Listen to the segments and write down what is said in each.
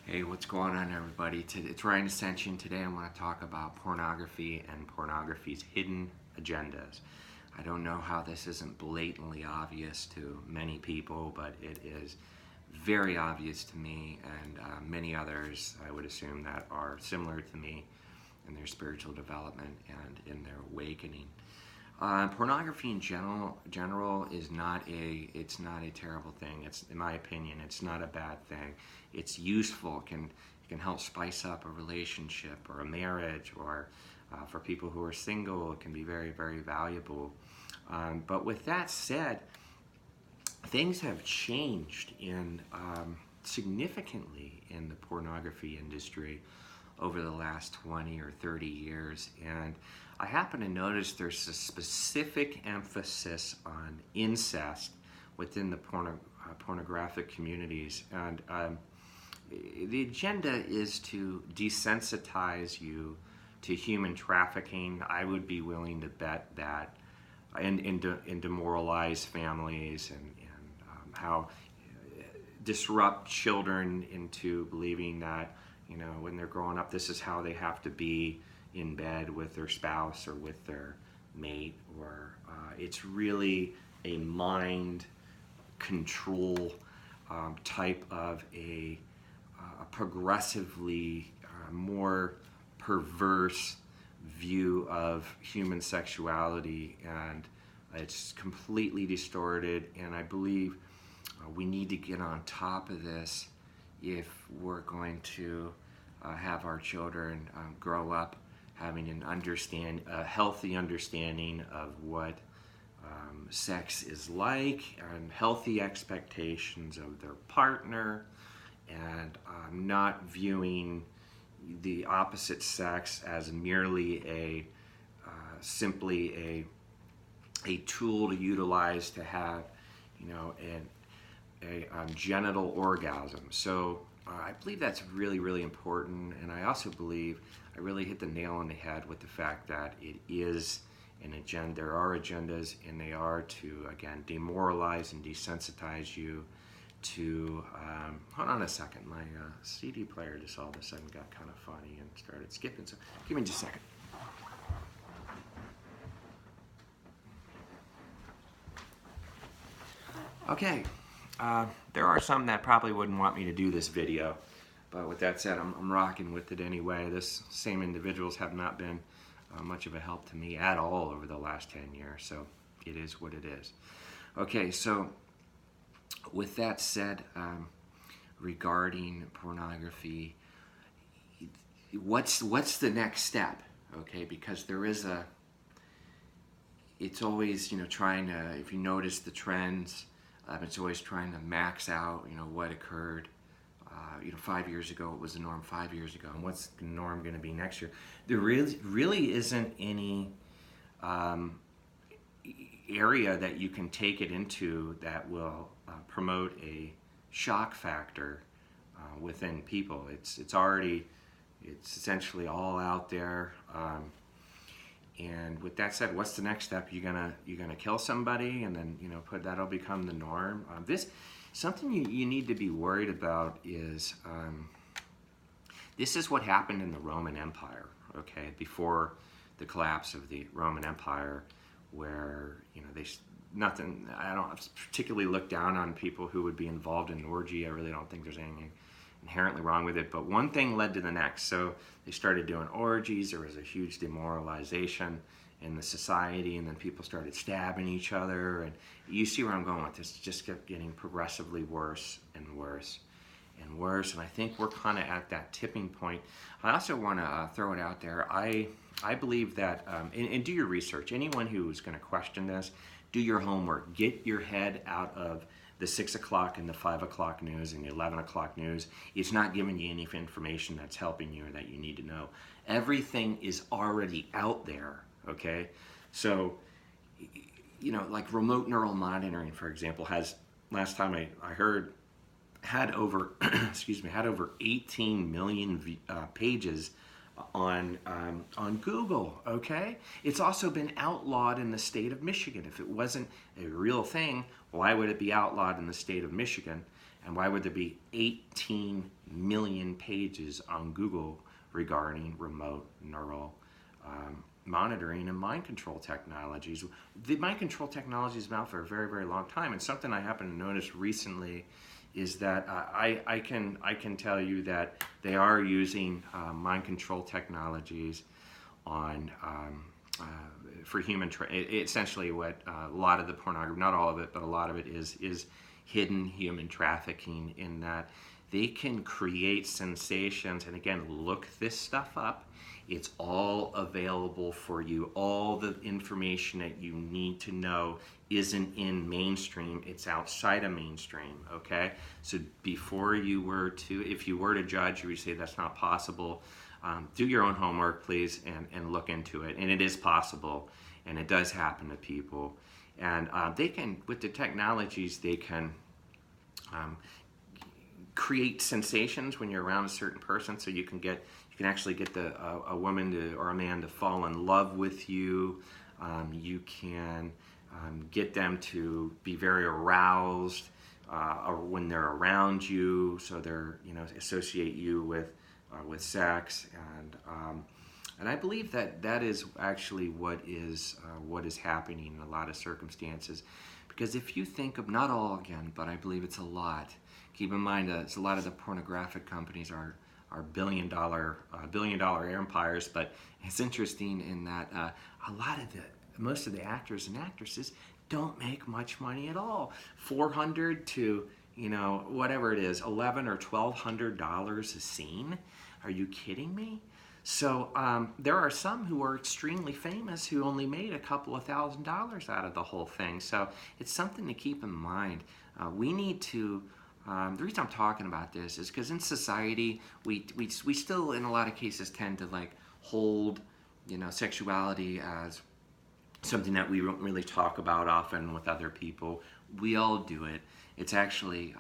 Hey, what's going on, everybody? It's Ryan Ascension. Today I want to talk about pornography and pornography's hidden agendas. I don't know how this isn't blatantly obvious to many people, but it is very obvious to me and many others, I would assume, that are similar to me in their spiritual development and in their awakening. Pornography in general is not a terrible thing. It's, in my opinion, it's not a bad thing. It's useful. It can help spice up a relationship or a marriage, or for people who are single, it can be very valuable. But with that said, things have changed significantly in the pornography industry over the last 20 or 30 years, and I happen to notice there's a specific emphasis on incest within the pornographic communities, and the agenda is to desensitize you to human trafficking. I would be willing to bet that, and demoralize families, and how disrupt children into believing that, when they're growing up, this is how they have to be in bed with their spouse or with their mate, or it's really a mind control type of a progressively more perverse view of human sexuality, and it's completely distorted. And I believe we need to get on top of this if we're going to have our children grow up having a healthy understanding of what sex is like, and healthy expectations of their partner, and not viewing the opposite sex as merely simply a tool to utilize to have, a genital orgasm. So I believe that's really important, and I also believe I really hit the nail on the head with the fact that it is an agenda. There are agendas, and they are to, again, demoralize and desensitize you to, hold on a second, my CD player just all of a sudden got kind of funny and started skipping, so give me just a second. Okay, there are some that probably wouldn't want me to do this video, but with that said, I'm rocking with it anyway. This same individuals have not been much of a help to me at all over the last 10 years, so it is what it is. Okay, so with that said, regarding pornography, what's the next step? Okay, because there is it's always, trying to, if you notice the trends, it's always trying to max out, what occurred 5 years ago. What was the norm 5 years ago, and what's the norm going to be next year? There really isn't any area that you can take it into that will promote a shock factor within people. It's essentially all out there. And with that said, what's the next step? You're gonna kill somebody, and then that'll become the norm. Something you need to be worried about is this is what happened in the Roman Empire. Okay, before the collapse of the Roman Empire, where I don't particularly look down on people who would be involved in an orgy. I really don't think there's anything inherently wrong with it, but one thing led to the next. So they started doing orgies. There was a huge demoralization in the society, and then people started stabbing each other, and you see where I'm going with this. It just kept getting progressively worse and worse and worse, and I think we're kind of at that tipping point. I also want to throw it out there. I believe that, and do your research. Anyone who's going to question this, do your homework. Get your head out of the 6 o'clock and the 5 o'clock news and the 11 o'clock news. It's not giving you any information that's helping you or that you need to know. Everything is already out there, okay? So, like remote neural monitoring, for example, has, last time I heard, had over, had over 18 million pages on Google, okay? It's also been outlawed in the state of Michigan. If it wasn't a real thing, why would it be outlawed in the state of Michigan? And why would there be 18 million pages on Google regarding remote neural monitoring and mind control technologies? The mind control technology has been out for a very, very long time, and something I happen to notice recently is that I can tell you that they are using mind control technologies on for human essentially what a lot of the pornography, not all of it, but a lot of it is hidden human trafficking, in that they can create sensations. And again, look this stuff up. It's all available for you. All the information that you need to know isn't in mainstream, it's outside of mainstream, okay? So before you were to, if you were to judge, you would say that's not possible. Do your own homework, please, and look into it. And it is possible, and it does happen to people. And they can, with the technologies, they can create sensations when you're around a certain person. So you can actually get a woman to, or a man to fall in love with you. You can get them to be very aroused when they're around you. So they're, associate you with sex, and I believe that is actually what is happening in a lot of circumstances. Because if you think of, not all again, but I believe it's a lot. Keep in mind, it's a lot of the pornographic companies are billion-dollar empires. But it's interesting in that most of the actors and actresses don't make much money at all. $400 to whatever it is, $1,100 or $1,200 a scene. Are you kidding me? So there are some who are extremely famous who only made a couple of $1,000s out of the whole thing. So it's something to keep in mind. We need to. The reason I'm talking about this is because in society we still in a lot of cases tend to hold sexuality as something that we don't really talk about often with other people. We all do it. It's actually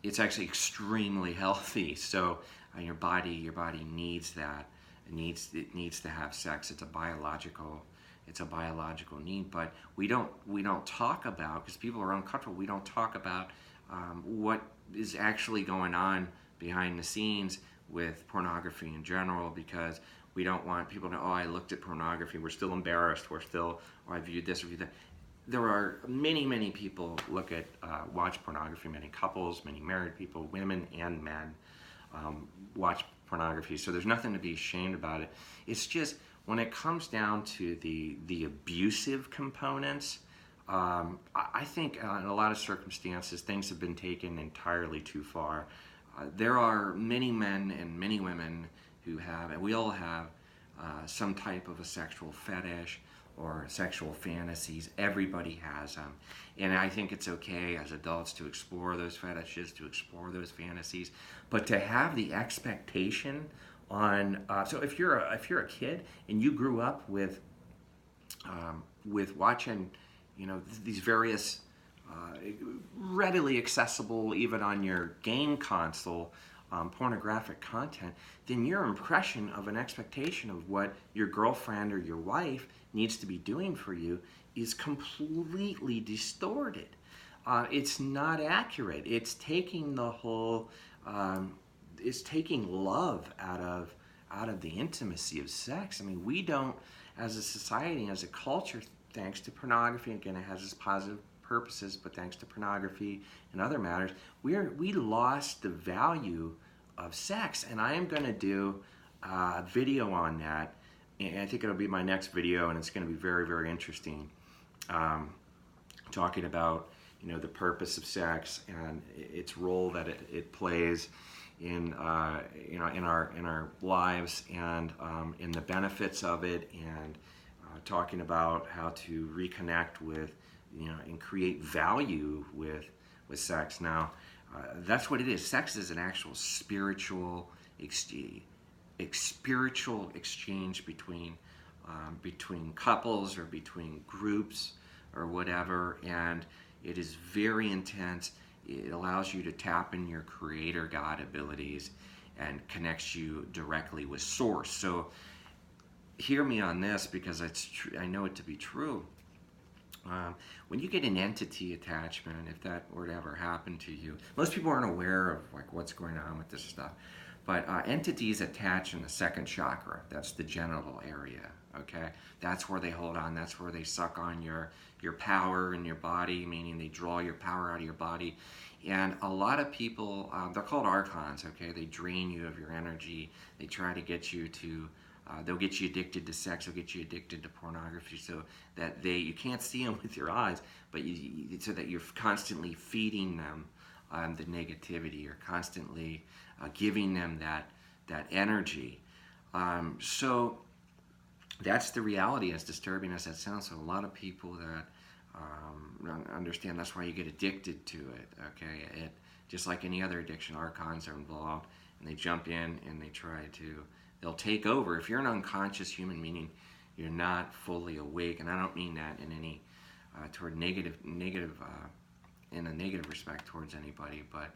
extremely healthy. So your body needs that. It needs to have sex. It's a biological need. But we don't talk about, because people are uncomfortable. We don't talk about what is actually going on behind the scenes with pornography in general, because we don't want people to know, oh, I looked at pornography. We're still embarrassed. We're still, oh, I viewed this or viewed that. There are many people watch pornography. Many couples, many married people, women and men watch pornography. So there's nothing to be ashamed about it. It's just when it comes down to the abusive components, I think in a lot of circumstances things have been taken entirely too far. There are many men and many women who have, and we all have, some type of a sexual fetish or sexual fantasies. Everybody has them. And I think it's okay as adults to explore those fetishes, to explore those fantasies, but to have the expectation on, so if you're a kid and you grew up with watching, these various readily accessible, even on your game console, pornographic content, then your impression of an expectation of what your girlfriend or your wife needs to be doing for you is completely distorted. It's not accurate. It's taking the whole, it's taking love out of the intimacy of sex. I mean, we don't, as a society, as a culture, thanks to pornography, again, it has its positive purposes, but thanks to pornography and other matters, we lost the value of sex. And I am going to do a video on that, and I think it'll be my next video, and it's going to be very, very interesting, talking about the purpose of sex and its role that it plays in in our lives, and in the benefits of it, and talking about how to reconnect with and create value with sex. Now, that's what it is. Sex is an actual spiritual exchange between couples or between groups or whatever, and it is very intense. It allows you to tap in your creator God abilities and connects you directly with source. So hear me on this, because I know it to be true. When you get an entity attachment, if that were to ever happen to you, most people aren't aware of like what's going on with this stuff. But entities attach in the second chakra. That's the genital area. Okay, that's where they hold on. That's where they suck on your power in your body, meaning they draw your power out of your body. And a lot of people, they're called archons. Okay, they drain you of your energy. They try to get you to they'll get you addicted to sex. They'll get you addicted to pornography, so that you can't see them with your eyes, but so that you're constantly feeding them the negativity. You're constantly giving them that energy. So that's the reality, as disturbing as that sounds. So a lot of people that understand, that's why you get addicted to it. Okay, just like any other addiction, archons are involved, and they jump in and they'll take over. If you're an unconscious human, meaning you're not fully awake, and I don't mean that in any toward negative in a negative respect towards anybody, but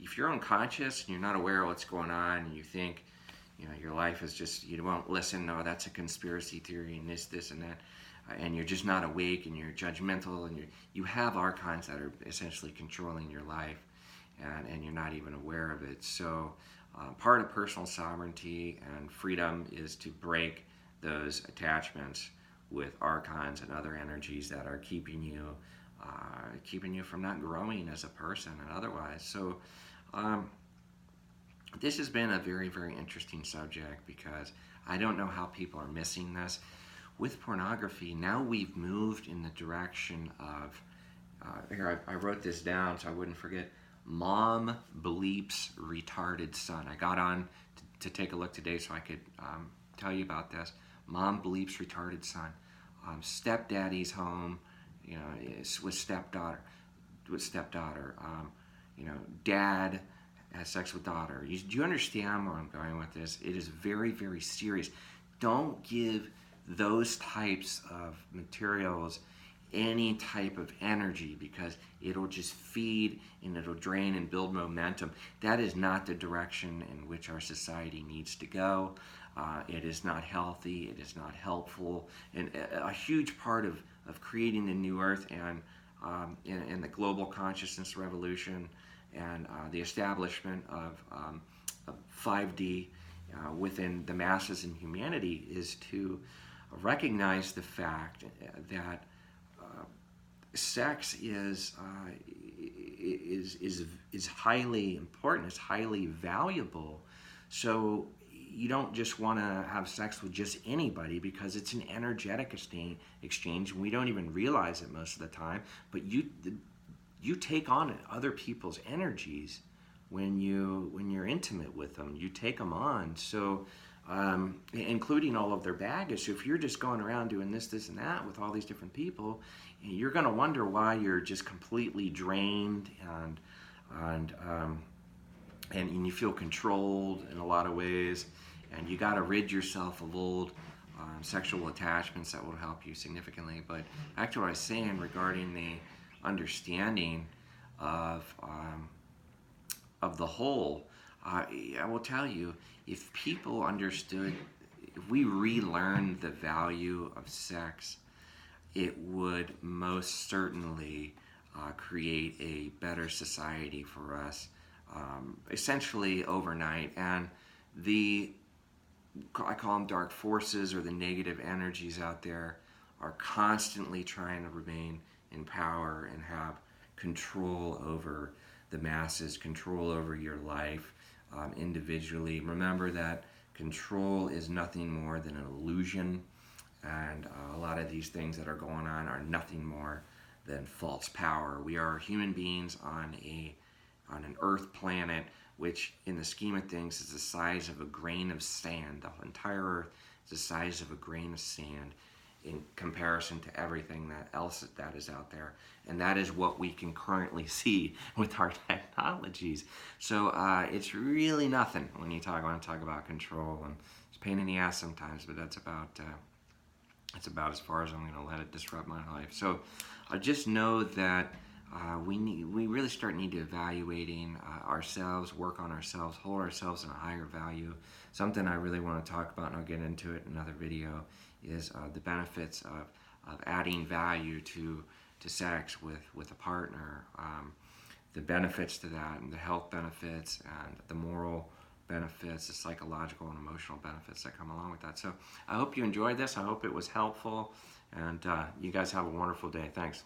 if you're unconscious and you're not aware of what's going on, and you think, your life is just, you won't listen, no, that's a conspiracy theory, and this and that, and you're just not awake, and you're judgmental, and you have archons that are essentially controlling your life, and you're not even aware of it. So part of personal sovereignty and freedom is to break those attachments with archons and other energies that are keeping you from not growing as a person and otherwise. So this has been a very, very interesting subject, because I don't know how people are missing this. With pornography, now we've moved in the direction of, here I wrote this down so I wouldn't forget, mom bleeps retarded son. I got on to take a look today so I could tell you about this. Mom bleeps retarded son. Stepdaddy's home, with stepdaughter. Dad has sex with daughter. Do you understand where I'm going with this? It is very, very serious. Don't give those types of materials any type of energy, because it'll just feed and it'll drain and build momentum. That is not the direction in which our society needs to go. It is not healthy. It is not helpful. And a huge part of creating the new earth and the global consciousness revolution and the establishment of 5D within the masses and humanity is to recognize the fact that sex is highly important. It's highly valuable. So you don't just want to have sex with just anybody, because it's an energetic exchange, and we don't even realize it most of the time. But you take on other people's energies when you're intimate with them. You take them on. So including all of their baggage. So if you're just going around doing this and that with all these different people, you're going to wonder why you're just completely drained and you feel controlled in a lot of ways. And you got to rid yourself of old sexual attachments that will help you significantly. But actually, what I was saying regarding the understanding of the whole, I will tell you, if people understood, if we relearned the value of sex, it would most certainly create a better society for us, essentially overnight. And I call them dark forces, or the negative energies out there, are constantly trying to remain in power and have control over the masses, control over your life individually. Remember that control is nothing more than an illusion, and a lot of these things that are going on are nothing more than false power. We are human beings on an Earth planet, which in the scheme of things is the size of a grain of sand. The entire Earth is the size of a grain of sand in comparison to everything else that is out there. And that is what we can currently see with our technologies. So it's really nothing when you want to talk about control. And it's a pain in the ass sometimes, but that's about as far as I'm going to let it disrupt my life. So just know that we really need to evaluating ourselves, work on ourselves, hold ourselves in a higher value. Something I really want to talk about, and I'll get into it in another video, is the benefits adding value to sex with a partner, the benefits to that, and the health benefits, and the moral benefits, the psychological and emotional benefits that come along with that. So I hope you enjoyed this. I hope it was helpful, and you guys have a wonderful day. Thanks.